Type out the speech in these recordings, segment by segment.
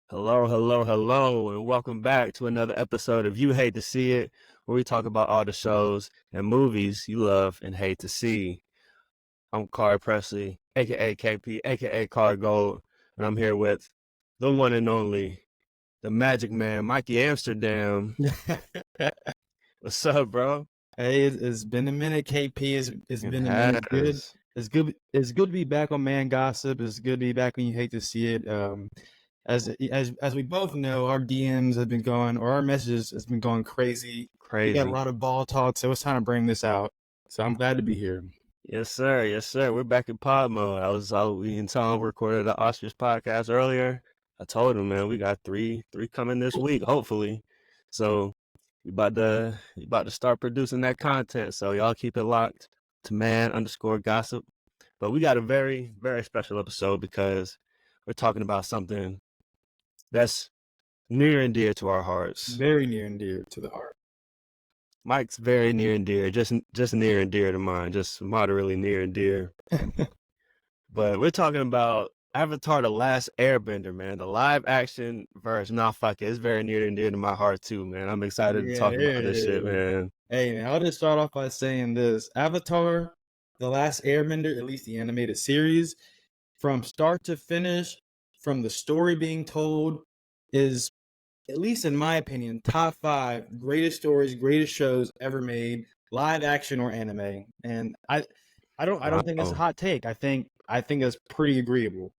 Hello, hello, hello, and welcome back to another episode of You Hate to See It, where we talk about all the shows and movies you love and hate to see. I'm Khari Presley, aka KP, aka Khari Gold, and I'm here with the one and only, the Magic Man, Mikey Amsterdam. What's up, bro? Hey, it's been a minute, KP. It's It been a minute. It's good. has. It's good to be back on Man Gossip. It's good to be back when you hate to see it. As we both know, our DMs have been going, or our messages has been going crazy. We got a Crazy. lot of ball talk, so it's time to bring this out. So I'm glad to be here. Yes, sir. Yes, sir. We're back in pod mode. We in town recorded the Ostrich podcast earlier. I told him, man, we got three coming this week, hopefully. So we about to start producing that content. So y'all keep it locked to man_gossip. But we got a very, very special episode because we're talking about something that's near and dear to our hearts. Very near and dear to the heart. Mike's very near and dear, just near and dear to mine, just moderately near and dear. But we're talking about Avatar: The Last Airbender, man. The live action version. Nah, fuck it. It's very near and dear to my heart too, man. I'm excited to talk about this shit, man. Hey, man, I'll just start off by saying this: Avatar, The Last Airbender, at least the animated series, from start to finish, from the story being told, is, at least in my opinion, top 5 greatest stories, greatest shows ever made, live action or anime. And I don't think it's a Wow. hot take. I think it's pretty agreeable.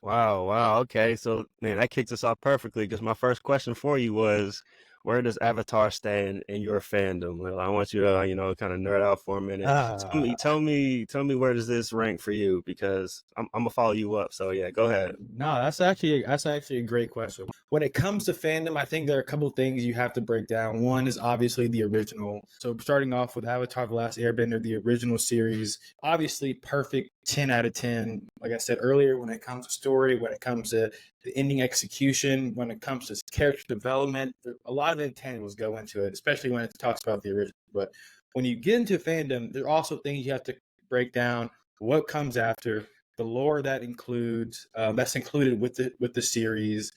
Wow. Okay. So, man, that kicks us off perfectly because my first question for you was, where does Avatar stand in your fandom? Well, I want you to, kind of nerd out for a minute. Tell Ah, me, tell me, tell me, where does this rank for you? Because I'm gonna follow you up. So yeah, go ahead. no, that's actually a great question. When it comes to fandom, I think there are a couple things you have to break down. One is obviously the original. So starting off with Avatar: The Last Airbender, the original series, obviously perfect 10 out of 10. Like I said earlier, when it comes to story, when it comes to the ending execution, when it comes to character development, a lot of intangibles go into it, especially when it talks about the original. But when you get into fandom, there are also things you have to break down. What comes after, the lore that includes that's included with the series,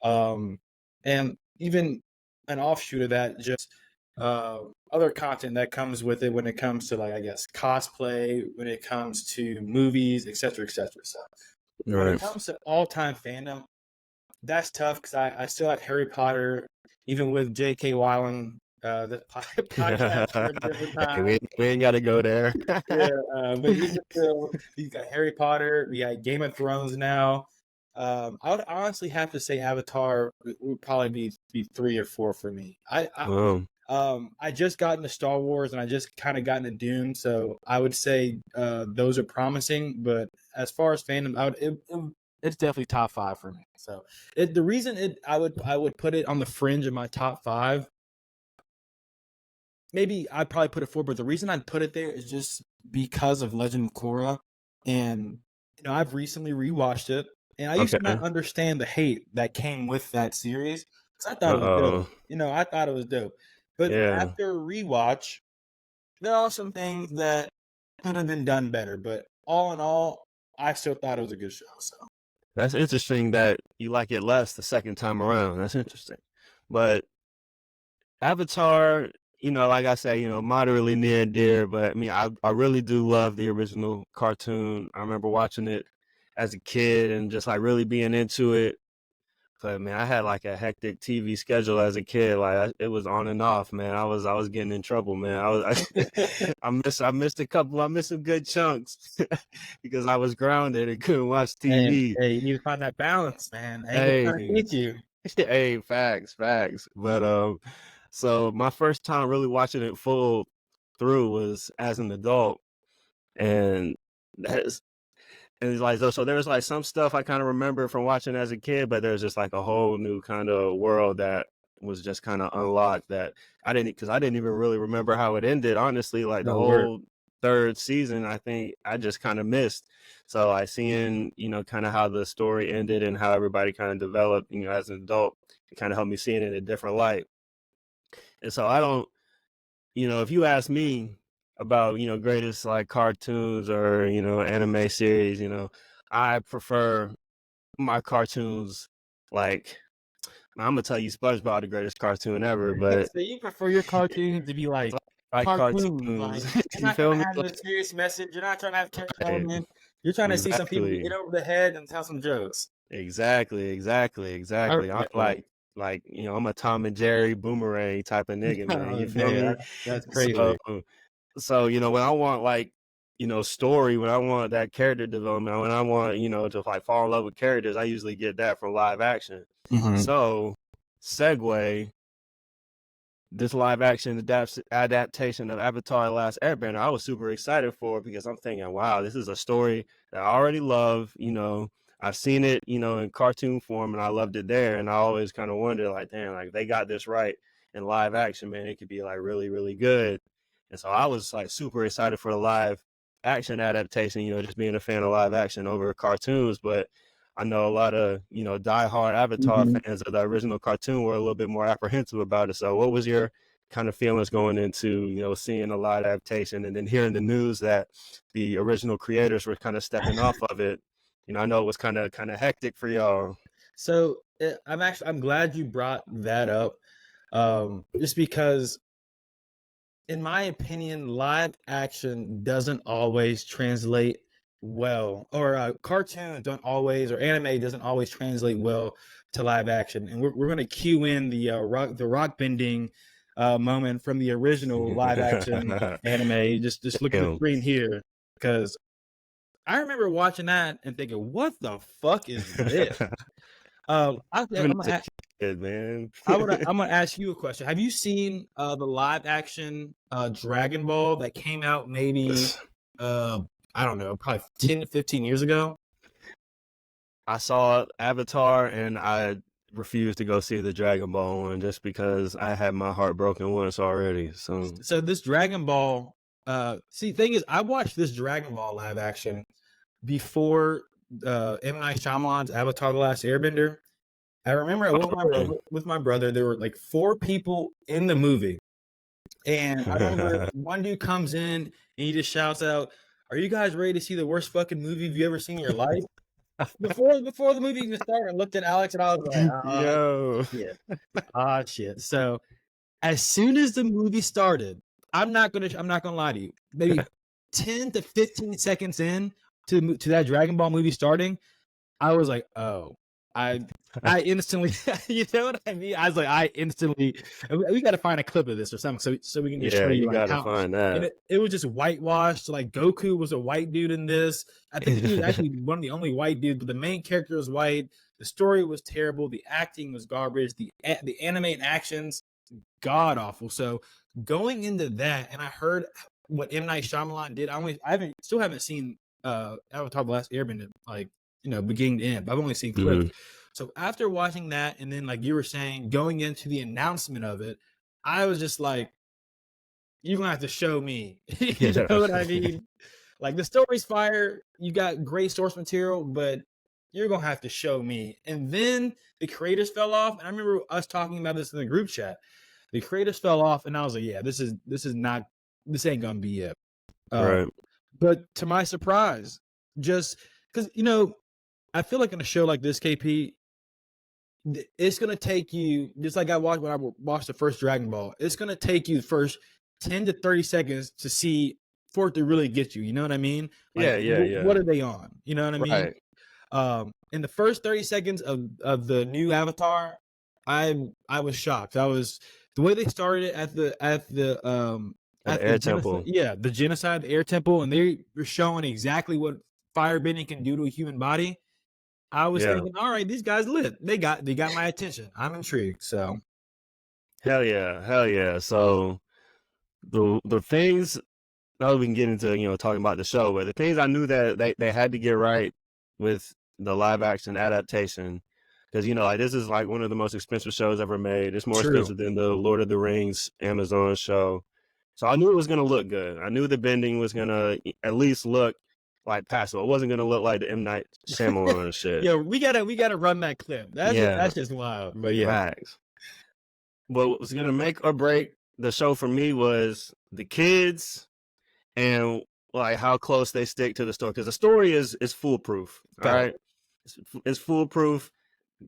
and even an offshoot of that, just other content that comes with it when it comes to, like, I guess, cosplay, when it comes to movies, etc., etc. So when it Right. comes to all-time fandom, that's tough because I still have Harry Potter, even with J.K. Rowling. The podcast for a different Hey, time. we ain't got to go there. Yeah, but even still, you got Harry Potter, we got Game of Thrones now. I would honestly have to say Avatar would probably be 3 or 4 for me. Um, I just got into Star Wars and I just kind of got into Dune, so I would say those are promising. But as far as fandom, it's definitely top 5 for me. So the reason I would put it on the fringe of my top 5, maybe I'd probably put it 4, but the reason I'd put it there is just because of Legend of Korra. And I've recently rewatched it, and I used to not okay. understand the hate that came with that series because I thought it was dope. Uh-oh. I thought it was dope. But Yeah. after a rewatch, there are some things that could have been done better. But all in all, I still thought it was a good show. So That's interesting that you like it less the second time around. That's interesting. But Avatar, like I say, moderately near and dear, but I mean, I really do love the original cartoon. I remember watching it as a kid and just like really being into it. But man, I had like a hectic TV schedule as a kid. Like it was on and off, man. I was getting in trouble, man. I missed a couple. I missed some good chunks because I was grounded and couldn't watch and TV. hey, you need to find that balance, man. I ain't gonna try to Hey, teach you. hey, facts. But so my first time really watching it full through was as an adult, and that's and it's like so there was like some stuff I kind of remember from watching as a kid, but there's just like a whole new kind of world that was just kind of unlocked that I didn't even really remember how it ended. Honestly, like the No word. whole third season, I think I just kind of missed. So I seeing, kind of how the story ended and how everybody kind of developed, as an adult, it kind of helped me see it in a different light. And so I don't, if you ask me about, greatest like cartoons or, anime series, I prefer my cartoons like I'm gonna tell you, SpongeBob the greatest cartoon ever, but So you prefer your cartoons to be like like cartoons, like cartoons. you're You not trying feel to me? have a serious message. You're not trying to have character Right. development. You're trying to see some people get hit Exactly. over the head and tell some jokes. Exactly. I I'm respect that. like, I'm a Tom and Jerry boomerang type of nigga, man. Oh, You feel man, me? that's So crazy. when I want like, story, when I want that character development, when I want, to like fall in love with characters, I usually get that from live action. Mhm. So segue, this live action adaptation of Avatar: Last Airbender, I was super excited for because I'm thinking, wow, this is a story that I already love. I've seen it, in cartoon form, and I loved it there. And I always kind of wondered, like, damn, like they got this right in live action, man. It could be like really, really good. And so I was like super excited for the live action adaptation. Just being a fan of live action over cartoons, but I know a lot of, diehard Avatar Mhm. fans of the original cartoon were a little bit more apprehensive about it. So what was your kind of feelings going into, seeing a live adaptation and then hearing the news that the original creators were kind of stepping off of it? I know it was kind of hectic for y'all. So I'm glad you brought that up, just because in my opinion, live action doesn't always translate well, or cartoons don't always, or anime doesn't always translate well to live action. And we're going to cue in the rock bending moment from the original live action anime. Just look at the Damn. screen here, because I remember watching that and thinking, "What the fuck is this?" I'm Even as a gonna kid, man. I'm gonna ask you a question. Have you seen the live action Dragon Ball that came out maybe uh I don't know, probably 10 to 15 years ago? I saw Avatar and I refused to go see the Dragon Ball one just because I had my heart broken once already. So So this Dragon Ball thing is, I watched this Dragon Ball live action before M. Night Shyamalan's Avatar: The Last Airbender. I remember I went with my brother. There were like 4 people in the movie. And I remember one dude comes in and he just shouts out, "Are you guys ready to see the worst fucking movie you've ever seen in your life?" Before the movie even started, I looked at Alex and I was like, Yo. shit. Shit." So as soon as the movie started, I'm not gonna lie to you. Maybe 10 to 15 seconds in to that Dragon Ball movie starting, I was like, "Oh, I I instantly," you know what I mean? I was like, I instantly, we got to find a clip of this or something so we can just show Yeah, you you like gotta how. find And that. it was just whitewashed. Like Goku was a white dude in this. I think he was actually one of the only white dudes, but the main character was white. The story was terrible. The acting was garbage. The anime and actions god awful. So going into that, and I heard what M. Night Shyamalan did. Still haven't seen Avatar: The Last Airbender, like, beginning to end. I've only seen clips. Mhm. So after watching that, and then like you were saying, going into the announcement of it, I was just like, "You're gonna have to show me." You Yeah. know what I mean? Like, the story's fire. You got great source material, but you're gonna have to show me. And then the creators fell off, and I remember us talking about this in the group chat. The creators fell off, and I was like, "Yeah, this ain't gonna be it." Uh, Right. but to my surprise, just because I feel like in a show like this, KP, it's gonna take you, just like when I watched the first Dragon Ball. It's gonna take you the first 10 to 30 seconds to see for it to really get you. You know what I mean? Like, Yeah, yeah, what yeah. are they on? You know what I mean? Right. In the first 30 seconds of the new Avatar, I was shocked. I was The way they started it At the at the Air genocide. Temple. Yeah, the genocide, the air temple, and they were showing exactly what firebending can do to a human body. I was Yeah. thinking, all right, these guys lit. They got my attention. I'm intrigued. So Hell yeah. Hell yeah. So the things now that we can get into, talking about the show, but the things I knew that they had to get right with the live action adaptation, because like this is like one of the most expensive shows ever made. It's more true. expensive than the Lord of the Rings Amazon show. So I knew it was gonna look good. I knew the bending was gonna at least look like passable. It wasn't gonna look like the M. Night Shyamalan shit. Yeah, we gotta run that clip. Yeah, That's just wild. But yeah. facts. But what was gonna make or break the show for me was the kids and like how close they stick to the story, because the story is foolproof. All Fact. right, it's foolproof.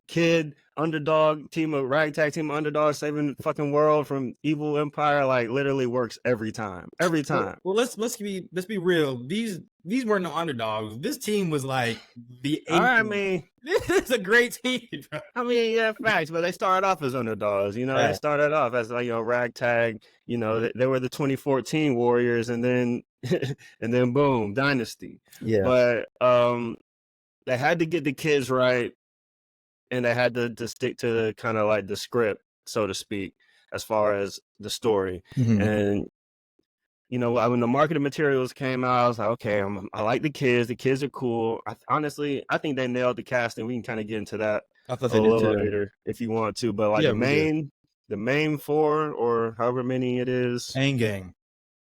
kid underdog team of ragtag team of underdog saving the fucking world from evil empire, like literally works every time. Every time. Well, let's be real. These weren't no underdogs. This team was like the All right, I eighth. mean, This is a great team, bro. yeah, facts, but they started off as underdogs. You know, they Right. started off as like, ragtag. You know, they were the 2014 Warriors, and then and then boom, dynasty. Yeah. But they had to get the kids right, and they had to stick to the kind of like the script, so to speak, as far as the story. And when the marketing materials came out, I was like, okay, I like the kids. The kids are cool. Honestly, I think they nailed the casting. We can kind of get into that I thought a they did little too. later if you want to. But like Yeah, the main four, or however many it is, Aang gang.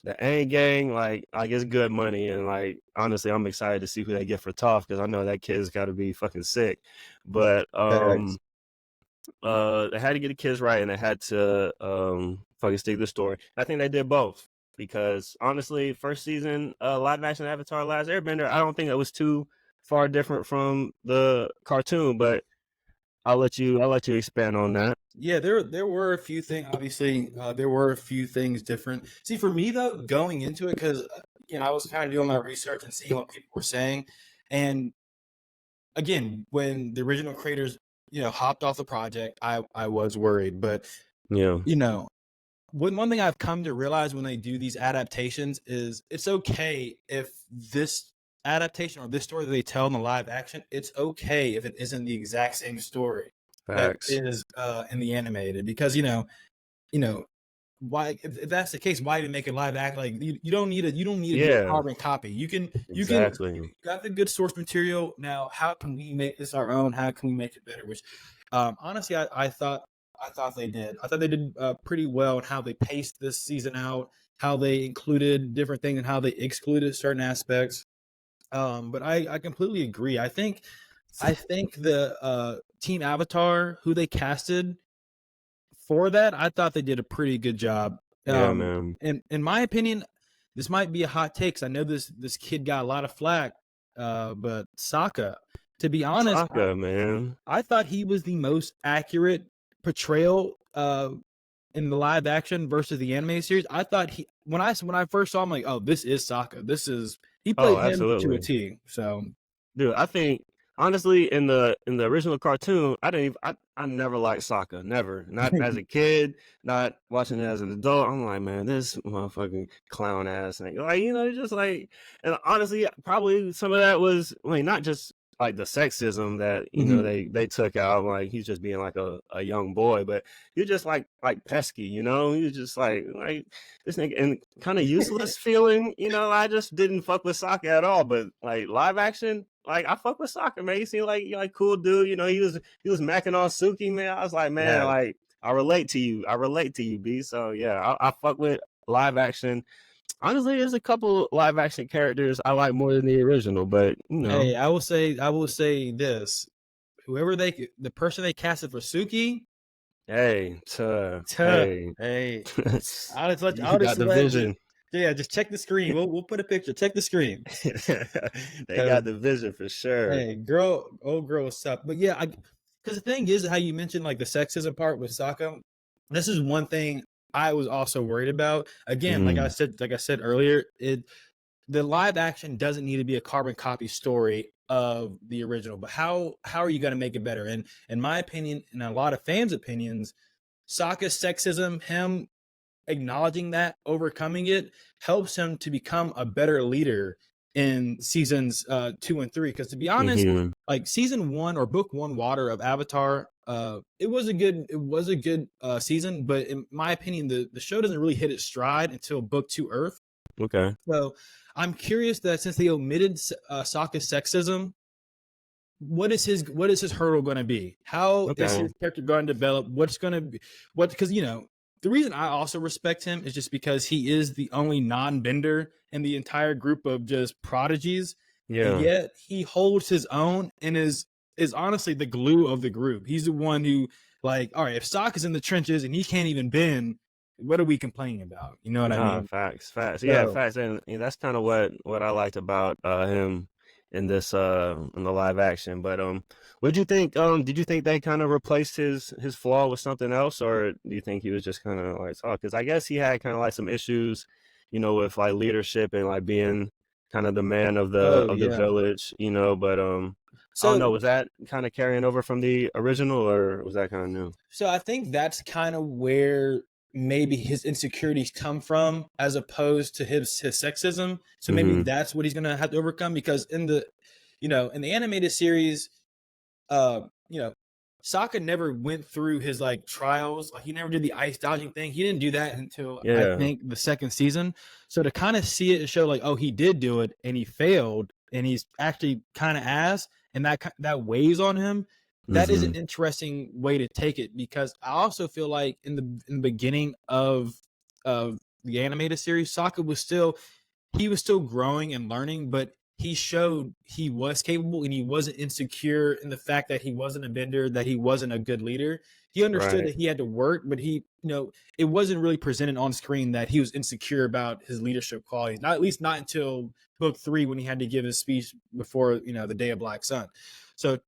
the Aang gang, like it's good money. And like honestly, I'm excited to see who they get for Toph, because I know that kid's got to be fucking sick. But Facts. they had to get the kids right, and they had to fucking stick to the story. I think they did both, because honestly, first season live action Avatar Last Airbender, I don't think it was too far different from the cartoon, but I'll let you expand on that. Yeah, there were a few things. Obviously, there were a few things different. See, for me though, going into it, because I was kind of doing my research and seeing what people were saying, and again, when the original creators, hopped off the project, I was worried, but Yeah. one thing I've come to realize when they do these adaptations is it's okay if this adaptation or this story that they tell in the live action, it's okay if it isn't the exact same story Facts. that is in the animated, because why, if that's the case, why even make it live act? Like you don't need to do a carbon copy. You can Exactly. you got the good source material. Now how can we make this our own? How can we make it better? Which honestly, I thought they did. I thought they did pretty well in how they paced this season out, how they included different things and how they excluded certain aspects. But I completely agree. I think the Team Avatar, who they casted for that, I thought they did a pretty good job. Yeah, man. And in my opinion, this might be a hot take, 'cause I know this kid got a lot of flack. But Sokka, to be honest, Sokka, man, I thought he was the most accurate portrayal in the live action versus the anime series. I thought when I first saw him, like, oh, this is Sokka. He played him to a T. So, dude, I think honestly, in the original cartoon, I never liked Sokka, never. Not as a kid, not watching it as an adult. I'm like, man, this motherfucking clown ass thing. Like, just like, and honestly, probably some of that was, not just like the sexism that they took out. Like, he's just being like a young boy, but you're just like pesky, you're just like this nigga, and kind of useless feeling. I just didn't fuck with Sokka at all. But like live action, like I fuck with Sokka, man. He seemed like cool dude. He was macking on Suki, man. I was like, man, like I relate to you, B. So yeah, I fuck with live action. Honestly, there's a couple live action characters I like more than the original, but hey, I will say this: the person they casted for Suki, hey, hey, I'll just the vision. Yeah, just check the screen. We'll put a picture. Check the screen. They got the vision for sure. Hey, old girl, what's up? But yeah, because the thing is, how you mentioned like the sexism part with Sokka, this is one thing I was also worried about. Again, like I said earlier, the live action doesn't need to be a carbon copy story of the original, but how are you going to make it better? And in my opinion, and a lot of fans' opinions, Sokka's sexism, him acknowledging that, overcoming it, helps him to become a better leader in seasons 2 and 3. Because to be honest, like season 1 or book 1 water of Avatar, it was a good season, but in my opinion, the show doesn't really hit its stride until book 2 Earth. Okay. So I'm curious that since they omitted Sokka's sexism, what is his hurdle going to be? How is his character going to develop? Because the reason I also respect him is just because he is the only non-bender in the entire group of just prodigies. Yeah. And yet he holds his own and is honestly the glue of the group. He's the one who, like, all right, if Sokka's in the trenches and he can't even bend, what are we complaining about? You know what I mean? Facts. Yeah, facts. And that's kind of what I liked about him in this in the live action. But what you think? Did you think they kind of replaced his flaw with something else, or do you think he was just kind of like, oh, because I guess he had kind of like some issues, with like leadership and like being kind of the man of Oh the yeah. village, But I don't So know. Was that kind of carrying over from the original, or was that kind of new? so I think that's kind of where maybe his insecurities come from, as opposed to his sexism. So maybe Mm-hmm. that's what he's gonna have to overcome, because in the animated series, uh, you know, Sokka never went through his like trials. Like he never did the ice dodging thing. He didn't do that until I Yeah. think the second season. So to kind of see it and show like, oh, he did do it and he failed and he's actually kind of ass, and that weighs on him. That is Mm-hmm. an interesting way to take it, because I also feel like in the beginning of the animated series, Sokka was still growing and learning, but he showed he was capable and he wasn't insecure in the fact that he wasn't a bender, that he wasn't a good leader. He understood Right. that he had to work, but it wasn't really presented on screen that he was insecure about his leadership qualities. Not, at least not until book 3, when he had to give his speech before, the Day of Black Sun. So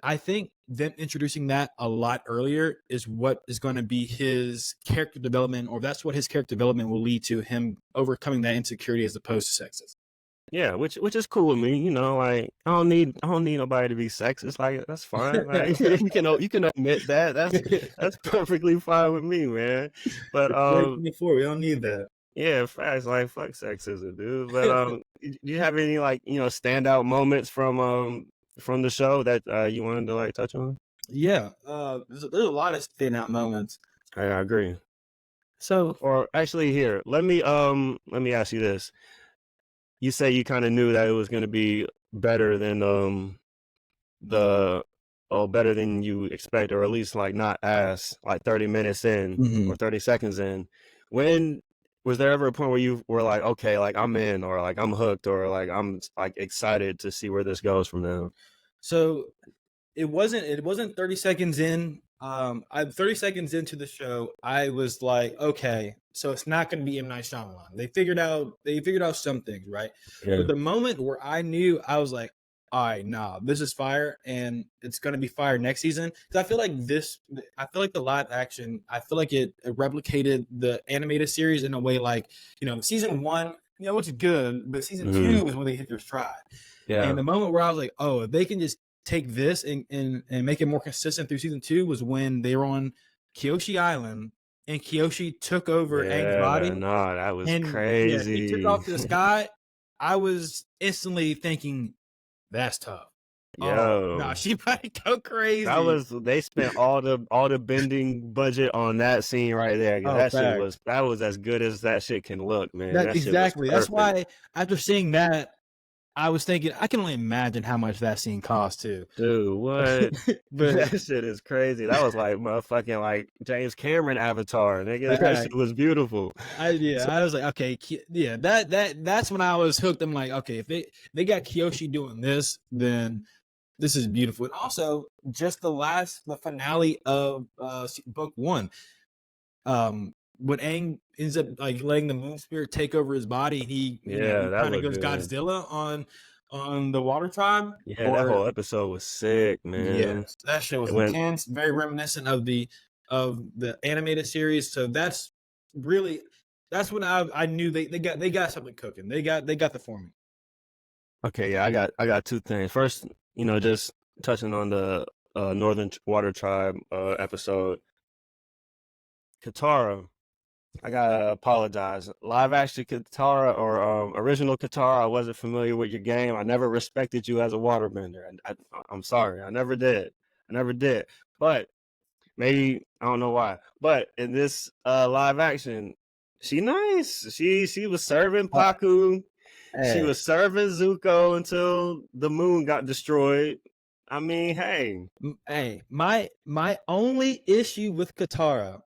I think them introducing that a lot earlier is what is going to be his character development, or that's what his character development will lead to, him overcoming that insecurity as opposed to sexism. Yeah, which is cool with me, like I don't need nobody to be sexist. Like that's fine. Like you can admit that. That's perfectly fine with me, man. But It's 2024. We don't need that. yeah, facts, like fuck sexism, dude. But do you have any like standout moments from the show that you wanted to like touch on? Yeah, there's a lot of standout moments. I agree. So Or actually, here, let me ask you this. You say you kind of knew that it was going to be better than the better than you expect, or at least like not as like 30 minutes in mhm. or 30 seconds in. When was there ever a point where you were like, okay, like I'm in, or like I'm hooked, or like I'm like excited to see where this goes from now? So it wasn't 30 seconds in. I 30 seconds into the show, I was like, okay, so it's not going to be M. Night Shyamalan. They figured out some things, right? Yeah. But the moment where I knew, I was like, all right, nah, this is fire, and it's going to be fire next season. Because I feel like the live action, I feel like it replicated the animated series in a way, like, season 1, which is good, but season Hmm. 2 is when they hit their stride. And Yeah. the moment where I was like, oh, if they can just take this and make it more consistent through season 2, was when they were on Kyoshi Island and Kyoshi took over Aang's Yeah. body. No, that was And yeah, he took crazy. off to the sky. I was instantly thinking, that's tough. Oh no, Yo. she might go That crazy. was they spent all the bending budget on that scene right there. 'Cause Oh, that was as good as that shit can look, man. that That shit was exactly. That's perfect. why after seeing that, I was thinking I can only imagine how much that scene cost too. Dude, what? But That shit is crazy. That was like motherfucking like James Cameron Avatar. Nigga, that shit fact. was beautiful. So, I was like, okay, yeah, that's when I was hooked. I'm like, okay, if they got Kyoshi doing this, then this is beautiful. And also, just the finale of book 1, when Aang ends up like letting the moon spirit take over his body, and he yeah, he that kind of looked goes good. Godzilla on the water tribe. Yeah, that Or whole episode was sick, man. yes, that show was It went intense, very reminiscent of the animated series. So that's when I knew they got something cooking. They got the formula. okay, yeah, I got two things. First, just touching on the Northern Water Tribe episode. Katara, I gotta apologize. Live action Katara or original Katara, I wasn't familiar with your game. I never respected you as a waterbender. I'm sorry. I never did. I never did. But maybe I don't know why. But in this live action, she nice. She was serving Uh, Paku. She hey, was serving Zuko until the moon got destroyed. I mean, hey. hey, my only issue with Katara,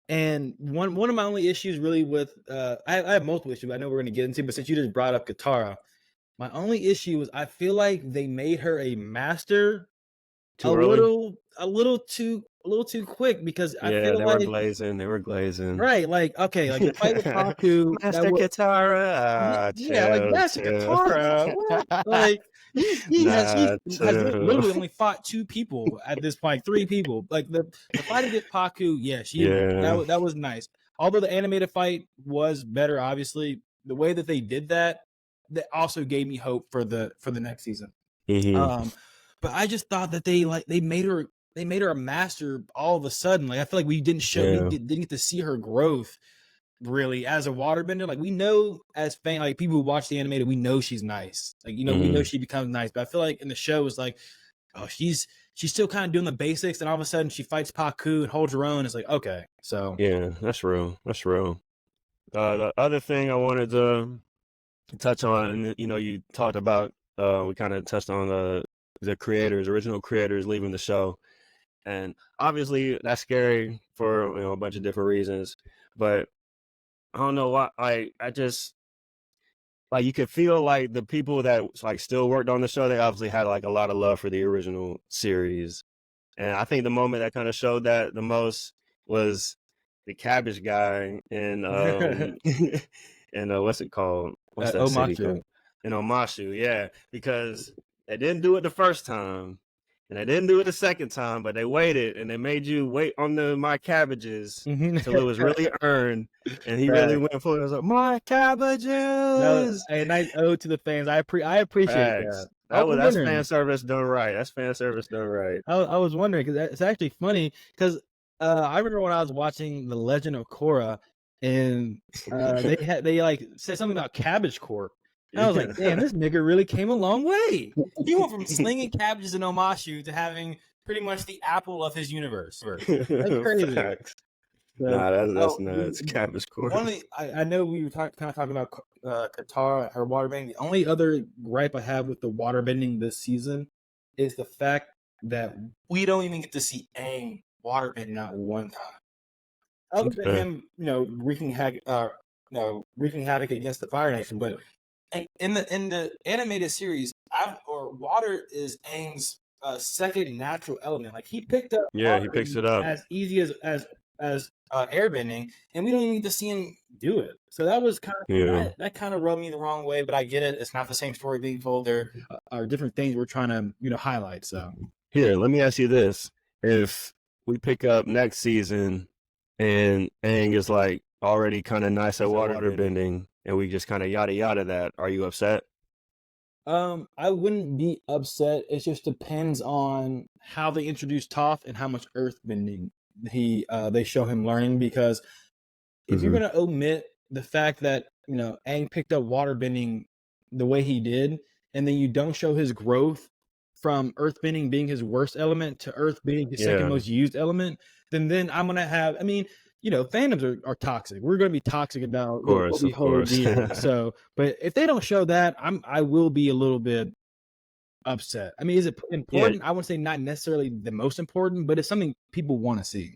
and one of my only issues really with I have multiple issues I know we're going to get into, but since you just brought up Katara, my only issue is I feel like they made her a master a Too early? little a little too quick, because I Yeah, feel they were like, glazing. They were glazing. right, like, okay, like the fight with Paku, that Master was Katara. Ah, yeah, like chill, Master chill. Katara, what? Like, he has Nah, literally only fought 2 people at this point, 3 people. Like the fight against Paku, yeah, yeah. that was nice. Although the animated fight was better, obviously, the way that they did that also gave me hope for the next season. Mm-hmm. But I just thought that they made her a master all of a sudden. Like I feel like we didn't didn't get to see her growth really as a waterbender. Like we know as like people who watch the animated, we know she's nice. Like we know she becomes nice. But I feel like in the show it's like, oh, she's still kind of doing the basics, and all of a sudden she fights Paku and holds her own. It's like, okay, so Yeah, that's real. That's real. The other thing I wanted to touch on, and you talked about, we kind of touched on the original creators leaving the show, and obviously that's scary for a bunch of different reasons. But I don't know why. I just like you could feel like the people that like still worked on the show, they obviously had like a lot of love for the original series. And I think the moment that kind of showed that the most was the cabbage guy in and what's it called? What's that city Omashu. called? In Omashu, yeah. Because they didn't do it the first time. And they didn't do it the second time, but they waited and they made you wait on my cabbages till it was really earned. And he really went for it. It was like, my cabbages. No, a nice ode to the fans. I appreciate Facts. that. That's fan service done right. That's fan service done right. I was wondering because it's actually funny because I remember when I was watching The Legend of Korra and they like said something about Cabbage Corp. And I was like, damn, this nigga really came a long way. He went from slinging cabbages in Omashu to having pretty much the apple of his universe. That's crazy. Facts. Nah, that's nuts. Cabbage Corp. I know we were kind of talking about Katara, her waterbending. The only other gripe I have with the waterbending this season is the fact that we don't even get to see Aang waterbend not one time. Other than him, wreaking havoc against the Fire Nation, but in the animated series, water is Aang's second natural element. Like he picked up, he picks it up as easy as airbending, and we don't even get to see him do it. So that was kind of that kind of rubbed me the wrong way. But I get it; it's not the same story being told. There are different things we're trying to highlight. So here, let me ask you this: if we pick up next season and Aang is like already kind of nice at waterbending, and we just kind of yada yada that, are you upset? I wouldn't be upset. It just depends on how they introduce Toph and how much earthbending they show him learning. Because if you're gonna omit the fact that Aang picked up waterbending the way he did, and then you don't show his growth from earthbending being his worst element to earth being his second most used element, then I'm gonna have. I mean, fandoms are toxic. We're going to be toxic about what we hold dear. So, but if they don't show that, I will be a little bit upset. I mean, is it important? I wouldn't say not necessarily the most important, but it's something people want to see.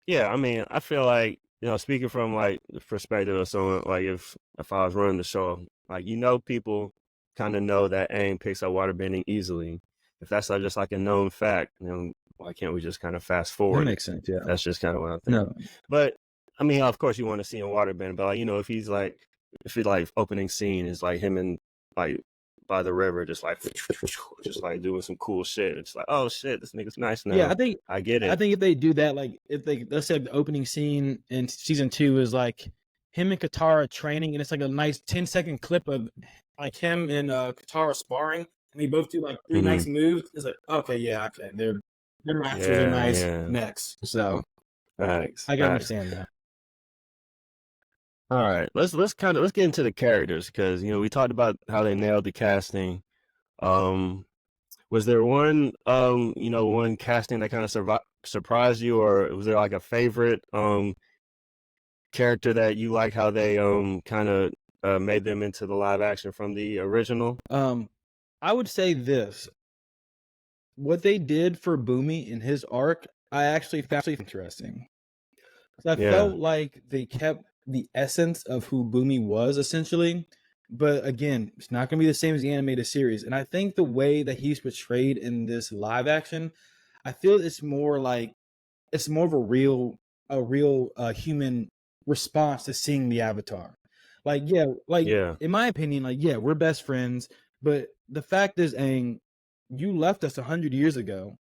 Yeah, I mean, I feel like speaking from like the perspective of someone, like if I was running the show, like people kind of know that Aang picks up waterbending easily. If that's just like a known fact, why can't we just kind of fast forward? That makes sense. Yeah, that's just kind of what I'm thinking. No. But I mean, of course, you want to see him waterbend, but like if he's like opening scene is like him and like by the river, just like doing some cool shit. It's like, oh shit, this nigga's nice now. Yeah, I get it. I think if they do that, like if let's say the opening scene in season 2 is like him and Katara training, and it's like a nice 10-second clip of like him and Katara sparring, and they both do like 3 nice moves. It's like, okay, yeah, okay, their matches are nice next. So I can understand that. All right, let's get into the characters, because we talked about how they nailed the casting. Was there one one casting that kind of surprised you, or was there like a favorite character that you like how they kind of made them into the live action from the original? I would say this: what they did for Bumi in his arc, I actually found interesting. I felt like they kept the essence of who Bumi was, essentially. But again, it's not going to be the same as the animated series. And I think the way that he's portrayed in this live action, I feel it's more of a real human response to seeing the Avatar. In my opinion, we're best friends. But the fact is, Aang, you left us 100 years ago.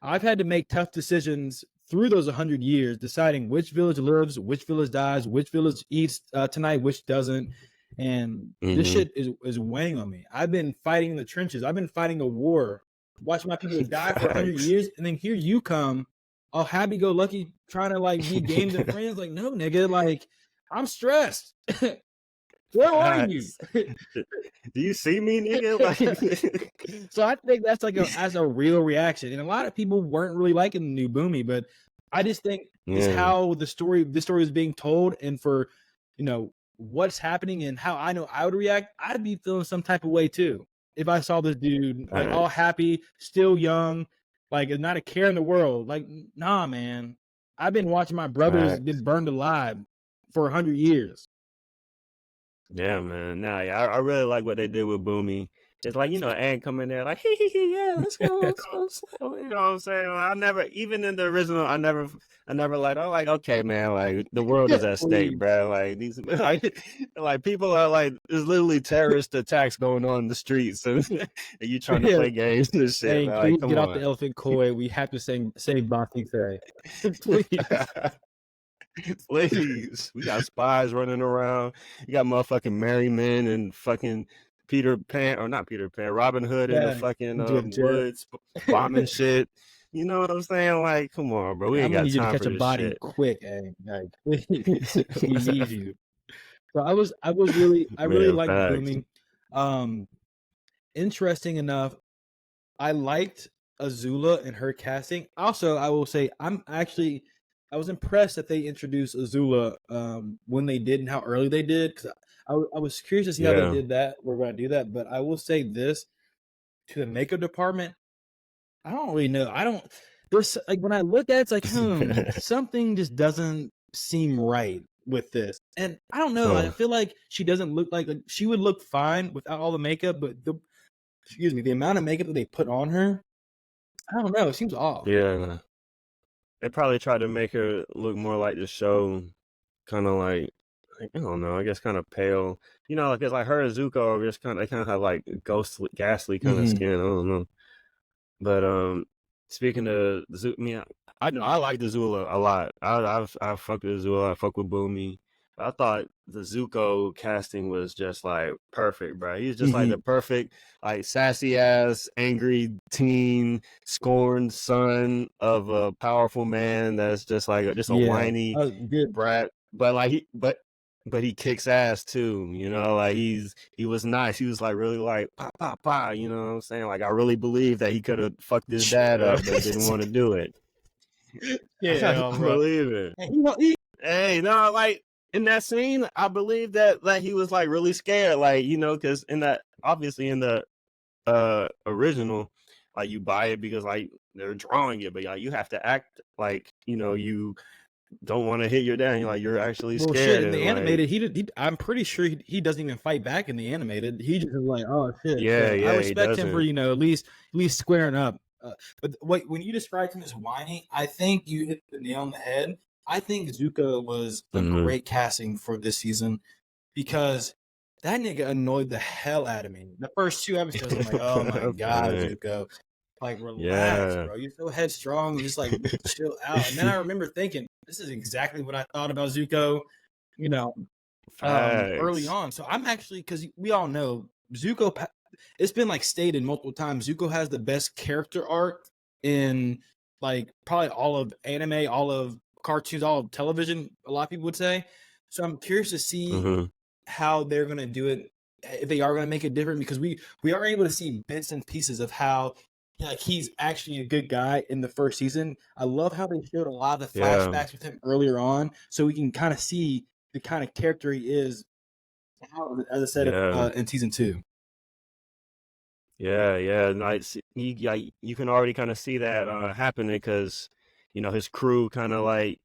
I've had to make tough decisions through those 100 years, deciding which village lives, which village dies, which village eats tonight, which doesn't. And this Mm-hmm. shit is weighing on me. I've been fighting in the trenches. I've been fighting a war, watching my people die for 100 Facts. years, and then here you come, all happy-go-lucky, trying to like be games and friends. Like, no, nigga, like I'm stressed. Where are you? Facts. Do you see me, nigga? Like, So I think that's like as a real reaction, and a lot of people weren't really liking the new Boomy, but I just think it's yeah, how this story is being told, and for what's happening and how I know I would react. I'd be feeling some type of way too if I saw this dude like all facts. happy, still young, like not a care in the world. Like, nah, man, I've been watching my brothers Facts. get burned alive for 100 years. Yeah, man. Nah, yeah, I really like what they did with Boomy. It's like, Ann come in there like, hey, yeah, let's go, let's go, let's go. You know what I'm saying? I never, even in the original, I never like, oh, like, okay, man, like the world is at stake, Please. bro. Like these, like people are like, there's literally terrorist attacks going on in the streets, and, and you trying to Yeah. play games and shit, Hey, man. Like, please come get off the on. elephant koi. We have to save Bati today. Please. Please. We got spies running around. You got motherfucking Merryman and fucking Peter Pan, or not Peter Pan, Robin Hood in the Yeah. fucking Jet. woods bombing shit. You know what I'm saying? Like, come on, bro. We I'm ain't gonna got need you to time catch for a this body shit. quick, like please. We need you. So I really Man, liked facts. Booming. Interesting enough, I liked Azula and her casting. Also, I will say I was impressed that they introduced Azula when they did and how early they did, because I was curious to see how they Yeah. did that. We're going to do that, but I will say this to the makeup department. I don't really know. I don't. This like when I look at it, it's like something just doesn't seem right with this, and I don't know. I Huh. feel like she doesn't look like she would look fine without all the makeup, but the amount of makeup that they put on her, I don't know. It seems off. Yeah. They probably tried to make her look more like the show, kind of like, I don't know, I guess kind of pale. Like it's like her and Zuko are just they kind of have like ghostly, ghastly kind of Mm-hmm. skin. I don't know. But speaking of Zuko, I mean, I know I like the Zula a lot. I fuck with Zula. I fuck with Boomy. I thought the Zuko casting was just like perfect, bro. He's just like Mm-hmm. the perfect, like sassy ass, angry teen, scorned son of a powerful man that's just like just a Yeah. whiny Good. brat. But like but he kicks ass too, like he was nice. He was like really like pa pa pa, you know what I'm saying? Like I really believe that he could have fucked his dad Shut up but didn't want to do it. I Yeah, bro. believe it. And he Hey, no, like in that scene, I believe that he was like really scared, like, because in that obviously in the original, like you buy it because like they're drawing it, but like you have to act like, you don't want to hit your dad. You're actually Well, shit. scared In the and like animated, I'm pretty sure he doesn't even fight back in the animated. He just is like, oh shit. yeah, So I yeah, he respect him for doesn't. at least squaring up. But wait, when you described him as whiny, I think you hit the nail on the head. I think Zuko was a Mm-hmm. great casting for this season because that nigga annoyed the hell out of me. The first 2 episodes, I'm like, oh my god, Right. Zuko, like relax, Yeah. bro. You're so headstrong. Just like chill out. And then I remember thinking, this is exactly what I thought about Zuko, you know, early Facts. on. So I'm actually, because we all know Zuko. It's been like stated multiple times. Zuko has the best character arc in like probably all of anime, all of cartoons, all of television. A lot of people would say. So I'm curious to see Mm-hmm. how they're gonna do it, if they are gonna make it different, because we are able to see bits and pieces of how like he's actually a good guy in the first season. I love how they showed a lot of the Yeah. flashbacks with him earlier on, so we can kind of see the kind of character he is now, as I said, Yeah. in season 2. Yeah. Yeah. Like you can already kind of see that happening because his crew kind of like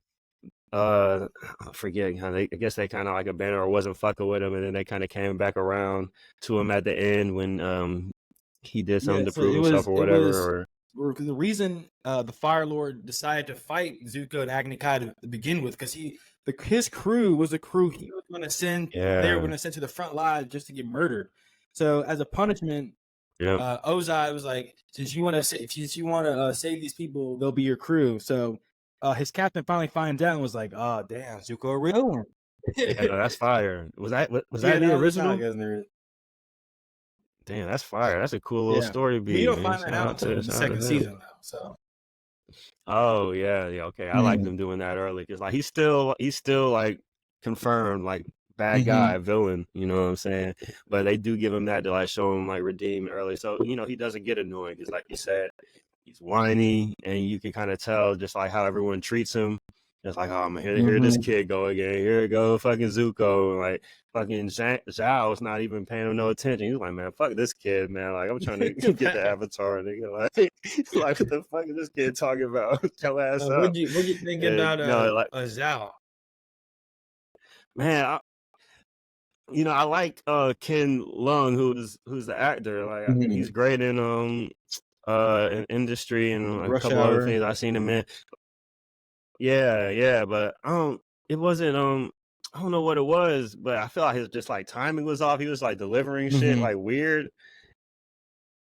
I forget how I guess they kind of like abandoned or wasn't fucking with him, and then they kind of came back around to him at the end when he did Yeah, something to so prove himself or it was whatever. the reason the Fire Lord decided to fight Zuko and Agni Kai to begin with, because his crew was a crew he was going to send. They were Yeah. going to send to the front line just to get murdered. So as a punishment, Yep. Ozai was like, since you want to save these people, they'll be your crew. So his captain finally finds out and was like, oh damn, Zuko a real one. Yeah, no, that's fire. Was that Yeah, the that was original? Damn, that's fire. That's a cool little Yeah, story but you beat, don't man. find that out until the Shout out to second him. season, though. So Oh yeah, yeah, okay. I like them doing that early because like he's still like confirmed like bad guy, villain, you know what I'm saying? But they do give him that to like show him like redeem early. So, you know, he doesn't get annoying because like you said, he's whiny and you can kind of tell just like how everyone treats him. It's like, oh man, here this kid go again. Here it go, fucking Zuko. Like fucking Zhao's not even paying him no attention. He's like, man, fuck this kid, man. Like I'm trying to get the Avatar, nigga. Like, like what the fuck is this kid talking about? Tell ass up. what'd you think about no, like Zhao? man, you know, I like Ken Lung, who's the actor. Like he's great in industry and a Rush couple other Hour. things I've seen him in. Yeah, but it wasn't I don't know what it was, but I feel like his just like timing was off. He was like delivering shit like weird.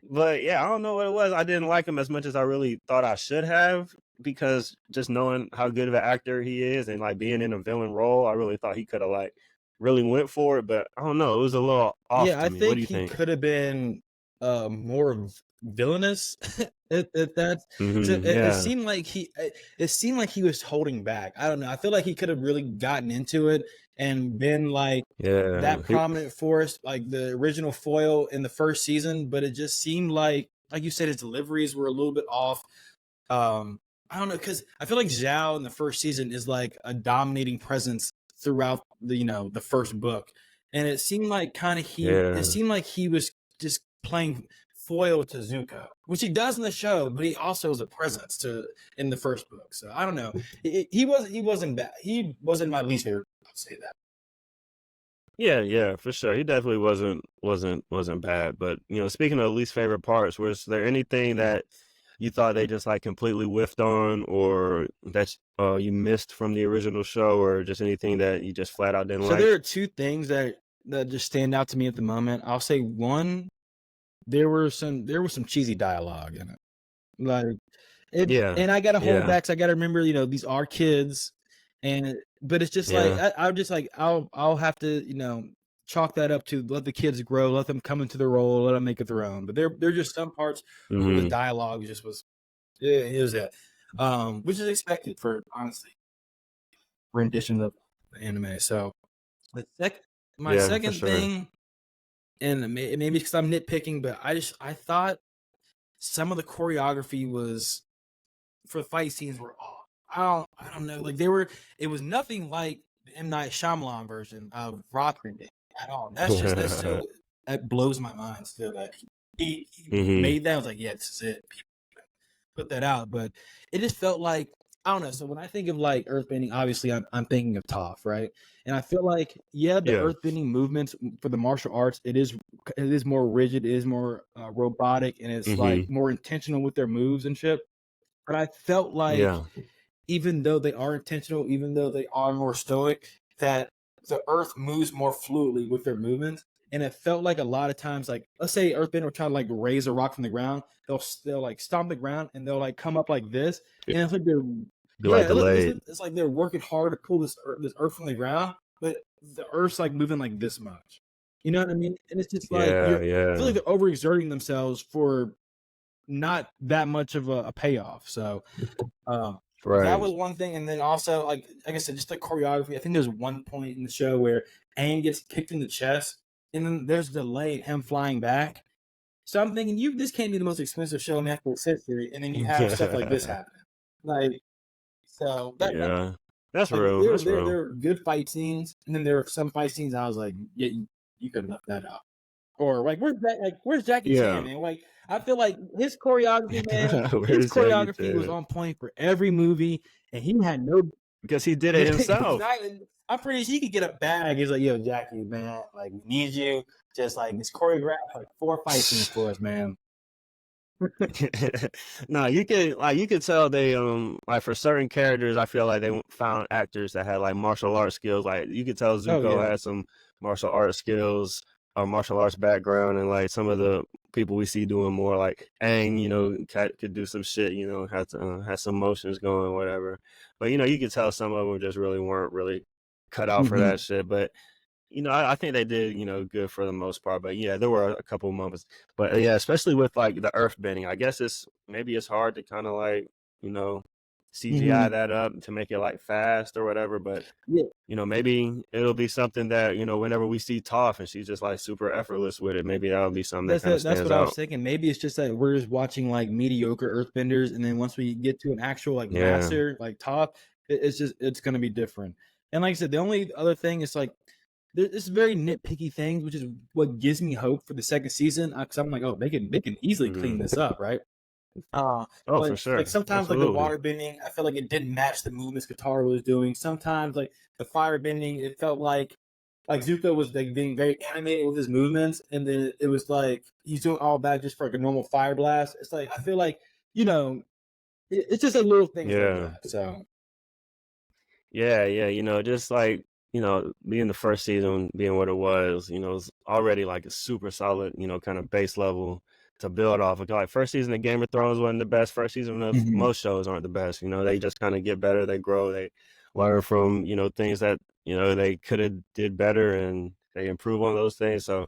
But yeah, I don't know what it was. I didn't like him as much as I really thought I should have because just knowing how good of an actor he is and like being in a villain role, I really thought he could have like really went for it. But I don't know, it was a little off Yeah, to I me. What think do you he think? could have been more villainous. If that's it Yeah, seemed like he was holding back. I don't know. I feel like he could have really gotten into it and been like yeah. that prominent force, like the original foil in the first season, but it just seemed like you said, his deliveries were a little bit off. I don't know, because I feel like Zhao in the first season is like a dominating presence throughout the first book, and it seemed like Yeah. it seemed like he was just playing foil to Zuko, which he does in the show, but he also is a presence in the first book. So I don't know. He wasn't bad. He wasn't my least favorite. I'll say that. Yeah, for sure. He definitely wasn't bad. But you know, speaking of least favorite parts, was there anything that you thought they just like completely whiffed on, or that you missed from the original show, or just anything that you just flat out didn't So like? there are two things that just stand out to me at the moment. I'll say one, there was some cheesy dialogue in it. Like Yeah, and I gotta hold yeah. back. So I gotta remember, these are kids, but it's just like Yeah. I'll just like I'll have to chalk that up to let the kids grow, let them come into the role, let them make it their own. But there are just some parts where the dialogue just was, it was that, which is expected for honestly rendition of the anime. So my Yeah, for second sure. thing, and maybe because I'm nitpicking, but I thought some of the choreography was for fight scenes were off. I don't know. Like it was nothing like the M. Night Shyamalan version of Rockbending at all. That blows my mind still that he made that. I was like, yeah, this is it. Put that out. But it just felt like, I don't know. So when I think of like earthbending, obviously I'm thinking of Toph, right? And I feel like, the Yeah. earthbending movements for the martial arts, it is more rigid, it is more robotic, and it's like more intentional with their moves and shit. But I felt like, Yeah. even though they are intentional, even though they are more stoic, that the earth moves more fluidly with their movements. And it felt like a lot of times, like let's say Earthbender will try to like raise a rock from the ground, they'll like stomp the ground and they'll like come up like this, and it's like they're Be like delayed. it's like they're working hard to pull this earth from the ground, but the earth's like moving like this much. You know what I mean? And it's just like I feel like they're overexerting themselves for not that much of a payoff. So that was one thing. And then also, like I said, just the choreography. I think there's one point in the show where Aang gets kicked in the chest, and then there's delay in him flying back. So I'm thinking, this can't be the most expensive show in Netflix history, and then you have stuff like this happening. Like, so that's like, real. That's real. There were good fight scenes, and then there were some fight scenes I was like, yeah, you could have left that out. Or like, where's Jackie Chan? And like, I feel like his choreography, man, his choreography was on point for every movie, and he had no, because he did it himself. Exactly. I'm pretty sure he could get a bag. He's like, yo, Jackie, man, like we need you. Just like this choreographed like 4 fight scenes for us, man. No, you could tell they like for certain characters, I feel like they found actors that had like martial arts skills. Like you could tell Zuko had some martial arts skills. a martial arts background, and like some of the people we see doing more, like Aang, could do some shit, has some motions going, whatever. But you could tell some of them just really weren't really cut out for that shit. But I think they did, good for the most part. But yeah, there were a couple moments. But yeah, especially with like the earth bending, I guess it's hard to kind of like, CGI that up to make it like fast or whatever. But Yeah. maybe it'll be something that, whenever we see Toph and she's just like super effortless with it, maybe that'll be something that kind of That's stands what I was out. thinking. Maybe it's just that we're just watching like mediocre earthbenders, and then once we get to an actual like Yeah. master like Toph, it's gonna be different. And like I said, the only other thing is like it's very nitpicky things, which is what gives me hope for the second season. Because I'm like, oh, they can easily clean this up, right? Oh, But for sure. like sometimes like the Absolutely. water bending, I felt like it didn't match the movements Katara was doing. Sometimes like the fire bending, it felt like Zuko was like being very animated with his movements, and then it was like he's doing all that just for like a normal fire blast. It's like I feel like it's just a little things like Yeah. that. So Yeah, just like, being the first season, being what it was, it's already like a super solid, kind of base level to build off of. Like first season of Game of Thrones wasn't the best. First season of most shows aren't the best. They just kind of get better, they grow, they learn from, things that, they could have did better, and they improve on those things. So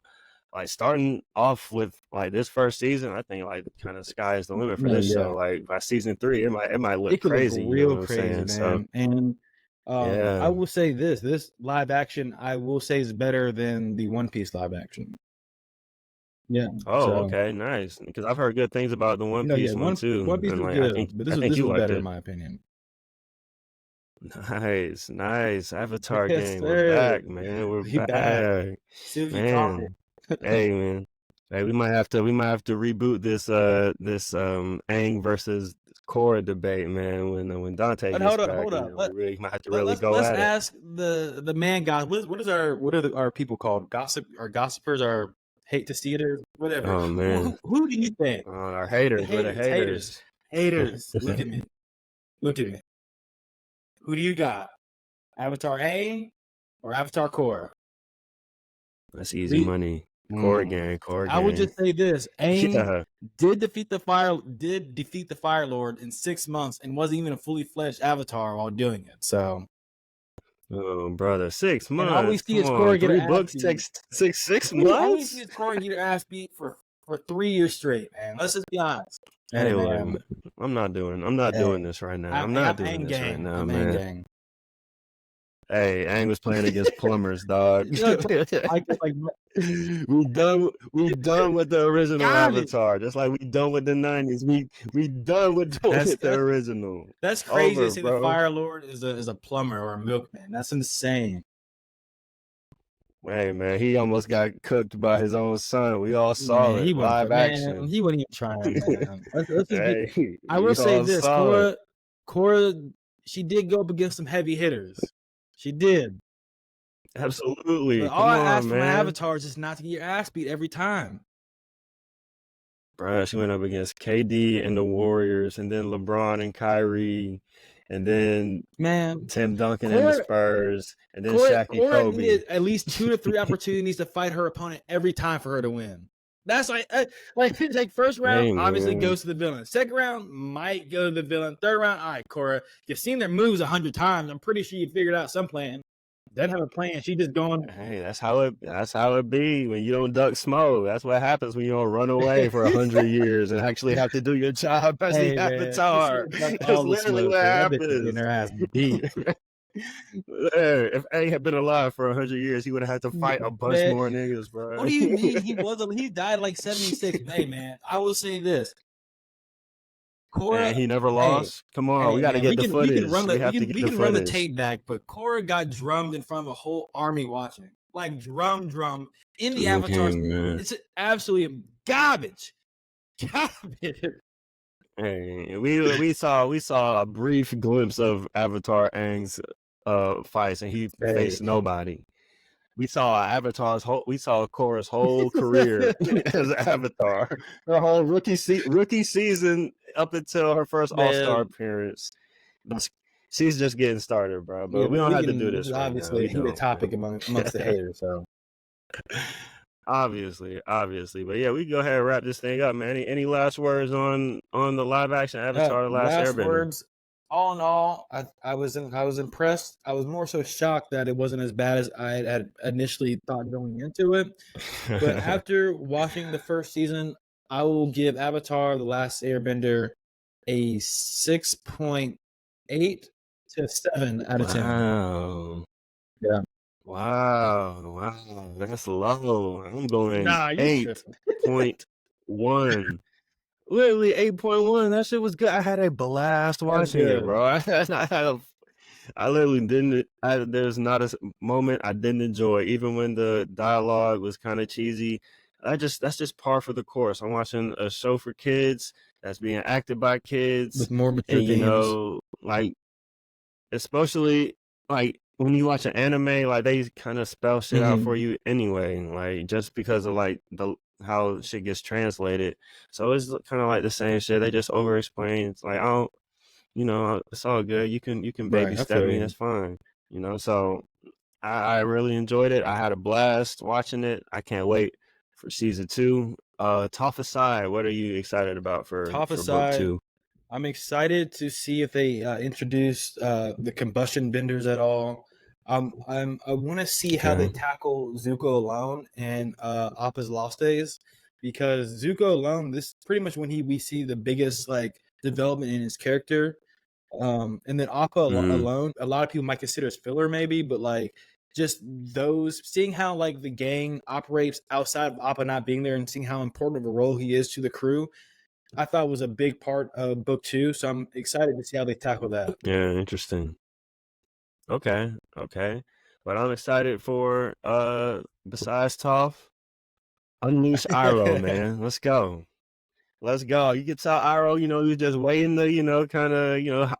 like starting off with like this first season, I think like kind of sky is the limit for no, this yeah, show. Like by season 3, it might look it could look crazy, you know real what I'm crazy, saying? So man. And I yeah. will say this live action, I will say is better than the One Piece live action. Yeah. Oh, So okay, nice. Because I've heard good things about the One yeah, Piece one One too, Piece and was like I good, think but I think this you was liked better in it. my opinion. Nice. Avatar Yes, game, we're sir. back, man. We're We back. back, See what you talking. man. Hey, man. Hey, we might have to reboot this Aang versus Korra debate, man. When Dante But gets hold back, up. we really might have to really go Let's at it. ask the man guys. What are our people called? Gossipers? Our hate to see it or whatever. Oh man, Who do you think? our The haters, we're the haters, haters, haters. haters. Look at me. Look at me. Who do you got? Avatar A or Avatar Korra? That's easy Re- money. Mm. Korra I would gang. just say this: Aang Yeah. did defeat the Fire Lord in 6 months and wasn't even a fully fledged Avatar while doing it. So, Oh, brother, six and all we months. see Come is on, Korra get her three ass books beat. takes six All we see months. is Korra get her ass beat for 3 years straight, man. Let's just be honest. Hey, Hey, look, man. I'm not doing Hey, this right now. I'm not I'm doing Aang this right gang. now, I'm Aang man. gang. Hey, Aang was playing against plumbers, dog. Like, We done with the original garbage. Avatar, just like we done with the '90s. We done with the original. That's crazy to Over, say the bro. Fire Lord is a plumber or a milkman. That's insane. Hey, man, he almost got cooked by his own son. We all saw Man, it, live action. he wasn't even trying, man. Let's just be, Hey, I we will say all this, saw it. Korra, she did go up against some heavy hitters. She did. Absolutely. But all Come I ask on, for my man. avatars is not to get your ass beat every time. Bruh, she went up against KD and the Warriors, and then LeBron and Kyrie, and then Man, Tim Duncan and the Spurs, and then Shaq and Korra Kobe. needed at least 2 to 3 opportunities to fight her opponent every time for her to win. That's like first round, Hey, obviously man. goes to the villain. Second round might go to the villain. Third round, all right, Korra, you've seen their moves 100 times. I'm pretty sure you figured out some plan. Doesn't have a plan. She just going. Hey, that's how it be when you don't duck smoke. That's what happens when you don't run away for 100 years and actually have to do your job as the Hey man, she Avatar. should have ducked That's all the literally smoke. what Man. That bitch was getting happens. her ass beat. If A had been alive for 100 years, he would have had to fight a bunch Man, more niggas, bro. what do you mean he died like 76? Hey man, I will say this. Korra, And he never lost. Come on, we got to man, get the footage. we can run We have to the get the run the footage. tape back, but Korra got drummed in front of a whole army watching, like drum in the Avatar's. It's absolutely garbage. Hey, we saw a brief glimpse of Avatar Aang's fights, and he faced nobody. We saw Korra's whole career as an Avatar. Her whole rookie season up until her first All-Star appearance. She's just getting started, bro. But we don't have to do this right now. Obviously, a heated topic amongst the haters. So Obviously, but yeah, we can go ahead and wrap this thing up, man. Any last words on the live action Avatar: The Last Last Airbender? words. All in all, I was impressed. I was more so shocked that it wasn't as bad as I had initially thought going into it. But after watching the first season, I will give Avatar: The Last Airbender a 6.8 to 7 out of 10. Wow. Yeah. Wow, that's low. I'm going Nah, you tripping. 8.1. Literally 8.1. That shit was good. I had a blast That was watching it, good. bro. I literally didn't. There's not a moment I didn't enjoy, even when the dialogue was kind of cheesy. That's just par for the course. I'm watching a show for kids that's being acted by kids, With more mature and themes. like especially like when you watch an anime, like they kind of spell shit out for you anyway, like just because of like how shit gets translated. So it's kind of like the same shit. They just over explain. It's like, oh, it's all good. You can baby Right, I step feel me. you. That's fine. So I really enjoyed it. I had a blast watching it. I can't wait for season 2. Toph aside, what are you excited about for Top book aside, 2? I'm excited to see if they introduce the combustion benders at all. I want to see how they Okay. tackle Zuko alone and Appa's Lost Days, because Zuko alone, this is pretty much when we see the biggest like development in his character. And then Appa Mhm. alone, a lot of people might consider as filler maybe, but like just those seeing how like the gang operates outside of Appa not being there and seeing how important of a role he is to the crew, I thought was a big part of book 2. So I'm excited to see how they tackle that. Yeah, interesting. Okay. But I'm excited for besides Toph, unleash Iroh, man. Let's go. You can tell Iroh, he was just waiting to, kind of,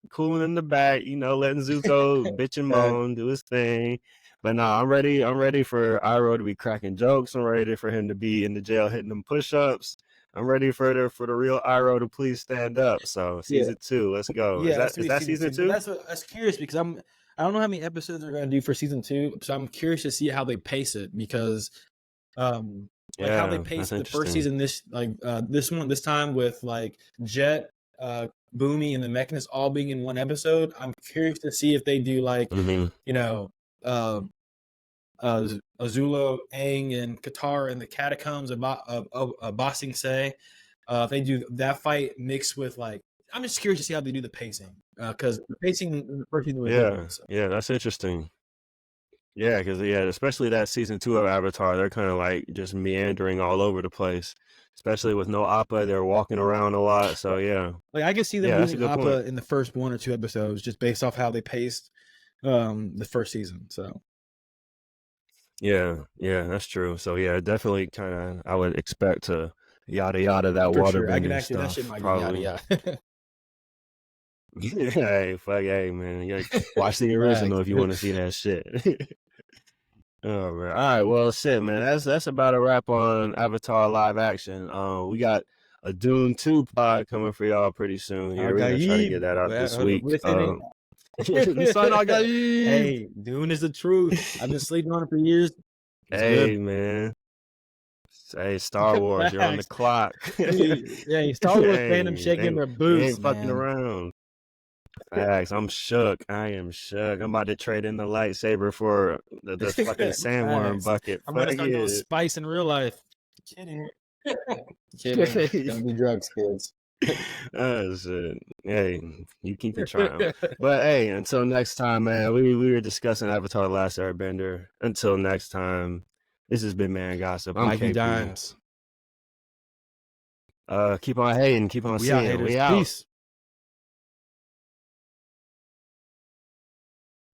cooling in the back, letting Zuko bitch and Facts. moan, do his thing. But no, I'm ready. I'm ready for Iroh to be cracking jokes. I'm ready for him to be in the jail hitting them push-ups. I'm ready for the real Iroh to please stand up. So Yeah, season 2, let's go. yeah, it has to Is be that season season 2. But 2? that's curious because I don't know how many episodes they're gonna do for season 2. So I'm curious to see how they pace it, because like how they Yeah, that's paced the first interesting. season, this time with like Jet, Boomy, and the Mechanist all being in one episode. I'm curious to see if they do like, Hmm. you know, uh, Azulo, Aang, and Katara in the catacombs of Ba Sing Se. If they do that fight mixed with like, I'm just curious to see how they do the pacing, because the pacing in the first season was Yeah, different. So. that's interesting. Yeah, because especially that season 2 of Avatar, they're kind of like just meandering all over the place. Especially with no Appa, they're walking around a lot. So yeah, Like I could see them that's a losing good point. Appa in the first 1 or 2 episodes just based off how they paced the first season. So Yeah, that's true. So yeah, definitely kind of I would expect to yada yada that for sure, I can waterbending actually that shit stuff might get yada probably. yada. Hey, fuck, hey man, watch the original Facts. if you want to see that shit. Oh man. All right, well shit, man. That's about a wrap on Avatar live action. We got a Dune 2 pod coming for y'all pretty soon here. We're gonna try to get Agaib. that out this week. Listening. Son Agaib. Hey, Dune is the truth. I've been sleeping on it for years. It's Hey good. man. Hey, Star Wars, you're on the Facts. clock. Hey, Star Wars fandom Hey, shaking their we boots, ain't fucking man. around. Facts. I'm shook. I am shook. I'm about to trade in the lightsaber for the fucking sandworm Facts. bucket. I'm gonna Fuck start doing yeah. spice in real life. Kidding. Kidding. Don't do drugs, kids. Oh shit. Hey, you keep it trying. But hey, until next time, man. We were discussing Avatar: The Last Airbender. Until next time, this has been Man Gossip. I'm Mikey KP. Dimes. Keep on hating, keep on We out, seeing. haters. We out. Peace.